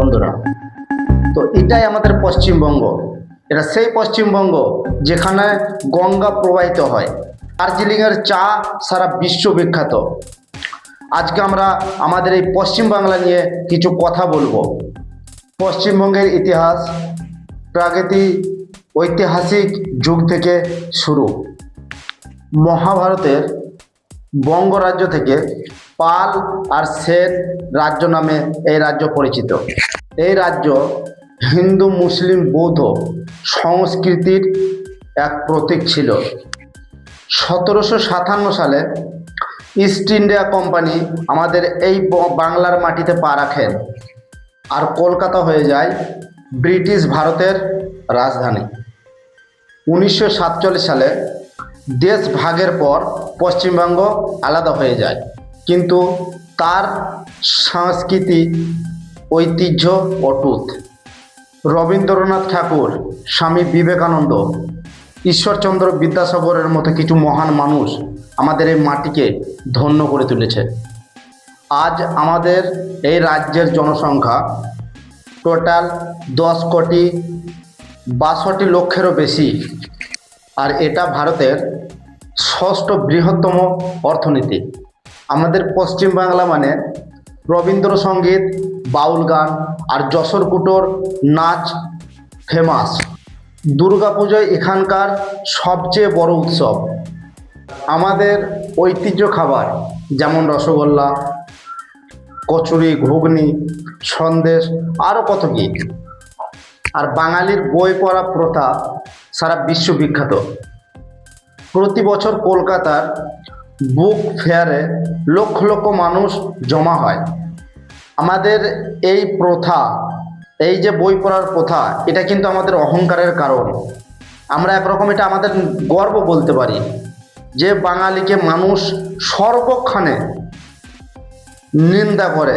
বন্ধুরা। তো এটাই আমাদের পশ্চিমবঙ্গ। এটা সেই পশ্চিমবঙ্গ যেখানে গঙ্গা প্রবাহিত হয়। দার্জিলিংয়ের চা সারা বিশ্ববিখ্যাত। আজকে আমরা আমাদের এই পশ্চিমবাংলা নিয়ে কিছু কথা বলবো। পশ্চিমবঙ্গের ইতিহাস প্রাগৈতিক ঐতিহাসিক যুগ থেকে শুরু। মহাভারতের বঙ্গরাজ্য থেকে পাল আর সেন রাজ্য নামে এই রাজ্য পরিচিত। এই রাজ্য হিন্দু মুসলিম বৌদ্ধ সংস্কৃতির এক প্রতীক ছিল। 1757 সালে ইস্ট ইন্ডিয়া কোম্পানি আমাদের এই বাংলার মাটিতে পা রাখেন, আর কলকাতা হয়ে যায় ব্রিটিশ ভারতের রাজধানী। 1947 সালে দেশ ভাগের পর পশ্চিমবঙ্গ আলাদা হয়ে যায়, কিন্তু তার সাংস্কৃতিক ঐতিহ্য অটুট। রবীন্দ্রনাথ ঠাকুর, স্বামী বিবেকানন্দ, ঈশ্বরচন্দ্র বিদ্যাসাগরের মতো কিছু মহান মানুষ আমাদের এই মাটিকে ধন্য করে তুলেছে। আজ আমাদের এই রাজ্যের জনসংখ্যা টোটাল 10,62,00,000 বেশি, আর এটা ভারতের ষষ্ঠ বৃহত্তম অর্থনীতি। আমাদের পশ্চিমবাংলা মানে রবীন্দ্রসঙ্গীত, বাউল গান আর যশোর কুটোর নাচ ফেমাস। দুর্গাপুজোয় এখানকার সবচেয়ে বড় উৎসব। আমাদের ঐতিহ্য খাবার যেমন রসগোল্লা, কচুরি, ঘুগনি, সন্দেশ, আরও কত কী। আর বাঙালির বই পড়া প্রথা সারা বিশ্ববিখ্যাত। প্রতি বছর কলকাতার বুক ফেয়ারে লক্ষ লক্ষ মানুষ জমা হয়। আমাদের এই প্রথা, এই যে বই পড়ার প্রথা, এটা কিন্তু আমাদের অহংকারের কারণ। আমরা একরকম এটা আমাদের গর্ব বলতে পারি যে বাঙালিকে মানুষ সর্বক্ষণে নিন্দা করে,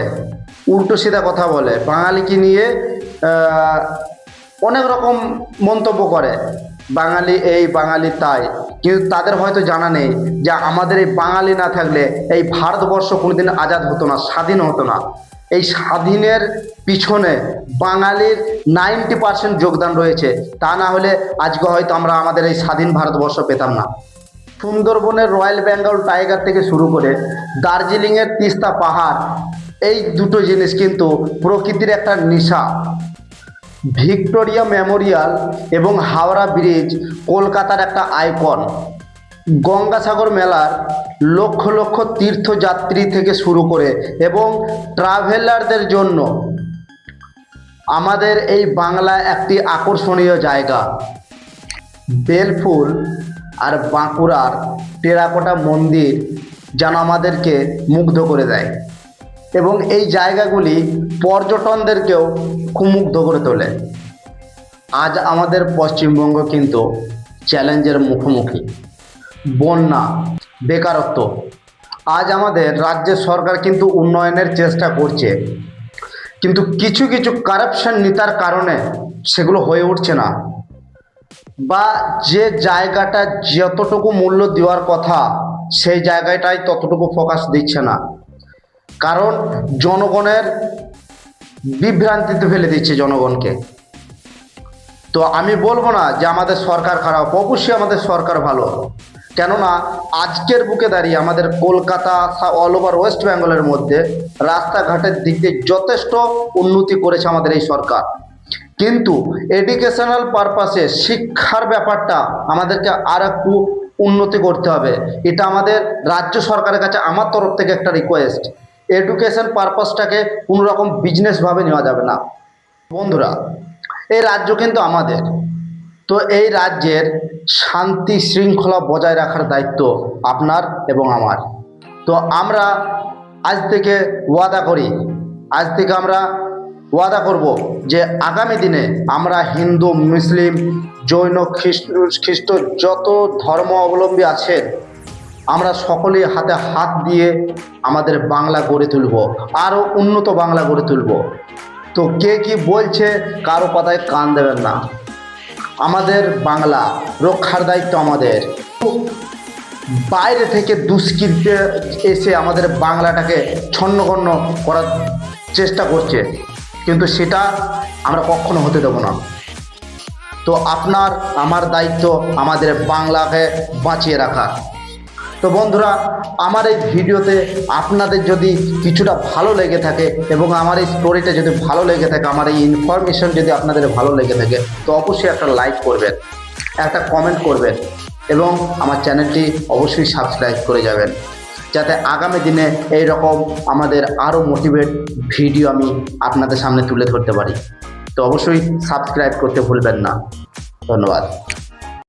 উল্টো সিধা কথা বলে, বাঙালিকে নিয়ে অনেক রকম মন্তব্য করে, বাঙালি এই বাঙালি তাই। কিন্তু তাদের হয়তো জানা নেই যে আমাদের এই বাঙালি না থাকলে এই ভারতবর্ষ কোনোদিন আজাদ হতো না, স্বাধীন হতো না। এই স্বাধীনের পিছনে বাঙালির 90% যোগদান রয়েছে। তা না হলে আজকে হয়তো আমরা আমাদের এই স্বাধীন ভারতবর্ষ পেতাম না। সুন্দরবনের রয়্যাল বেঙ্গল টাইগার থেকে শুরু করে দার্জিলিংয়ের তিস্তা পাহাড়, এই দুটো জিনিস কিন্তু প্রকৃতির একটা নেশা। ভিক্টোরিয়া মেমোরিয়াল এবং হাওড়া ব্রিজ কলকাতার একটা আইকন। গঙ্গাসাগর মেলার লক্ষ লক্ষ তীর্থযাত্রী থেকে শুরু করে এবং ট্রাভেলারদের জন্য আমাদের এই বাংলা একটি আকর্ষণীয় জায়গা। বেলফুল আর বাঁকুড়ার টেরাকোটা মন্দির যেন আমাদেরকে মুগ্ধ করে দেয়, এবং এই জায়গাগুলি পর্যটনদেরকেও খুব মুগ্ধ করে তোলে। আজ আমাদের পশ্চিমবঙ্গ কিন্তু চ্যালেঞ্জের মুখোমুখি। বন্যা, বেকারত্ব। আজ আমাদের রাজ্যের সরকার কিন্তু উন্নয়নের চেষ্টা করছে, কিন্তু কিছু কিছু কারাপশন নীতার কারণে সেগুলো হয়ে উঠছে না, বা যে জায়গাটা যতটুকু মূল্য দেওয়ার কথা সেই জায়গাটাই ততটুকু ফোকাস দিচ্ছে না। কারণ জনগণের বিভ্রান্তিতে ফেলে দিচ্ছে জনগণকে। তো আমি বলবো না যে আমাদের সরকার খারাপ, অবশ্যই আমাদের সরকার ভালো। কেননা আজকের বুকে দাঁড়িয়ে আমাদের কলকাতা অল ওভার ওয়েস্ট বেঙ্গলের মধ্যে রাস্তাঘাটের দিক দিয়ে যথেষ্ট উন্নতি করেছে আমাদের এই সরকার। কিন্তু এডুকেশনাল পারপাসে শিক্ষার ব্যাপারটা আমাদেরকে আর একটু উন্নতি করতে হবে। এটা আমাদের রাজ্য সরকারের কাছে আমার তরফ থেকে একটা রিকোয়েস্ট। এডুকেশন পারপাসটাকে কোনো রকম বিজনেসভাবে নেওয়া যাবে না। বন্ধুরা, এই রাজ্য কিন্তু আমাদের। তো এই রাজ্যের শান্তি শৃঙ্খলা বজায় রাখার দায়িত্ব আপনার এবং আমার। তো আমরা আজ থেকে ওয়াদা করব যে আগামী দিনে আমরা হিন্দু, মুসলিম, জৈন, খ্রিস্ট যত ধর্ম অবলম্বী আছেন, আমরা সকলেই হাতে হাত দিয়ে আমাদের বাংলা গড়ে তুলব, আরও উন্নত বাংলা গড়ে তুলব। তো কে কি বলছে কারো কথায় কান দেবেন না। আমাদের বাংলা রক্ষার দায়িত্ব আমাদের। বাইরে থেকে দুষ্কৃতীরা এসে আমাদের বাংলাটাকে ছন্নছন্ন করার চেষ্টা করছে, কিন্তু সেটা আমরা কখনো হতে দেবো না। তো আপনার আমার দায়িত্ব আমাদের বাংলাকে বাঁচিয়ে রাখা। তো বন্ধুরা, আমার এই ভিডিওতে আপনাদের যদি কিছুটা ভালো লেগে থাকে এবং আমার এই স্টোরিটা যদি ভালো লেগে থাকে, আমার এই ইনফরমেশন যদি আপনাদের ভালো লেগে থাকে, তো অবশ্যই একটা লাইক করবেন, একটা কমেন্ট করবেন এবং আমার চ্যানেলটি অবশ্যই সাবস্ক্রাইব করে যাবেন, যাতে আগামী দিনে এই রকম আমাদের আরও মোটিভেট ভিডিও আমি আপনাদের সামনে তুলে ধরতে পারি। তো অবশ্যই সাবস্ক্রাইব করতে ভুলবেন না। ধন্যবাদ।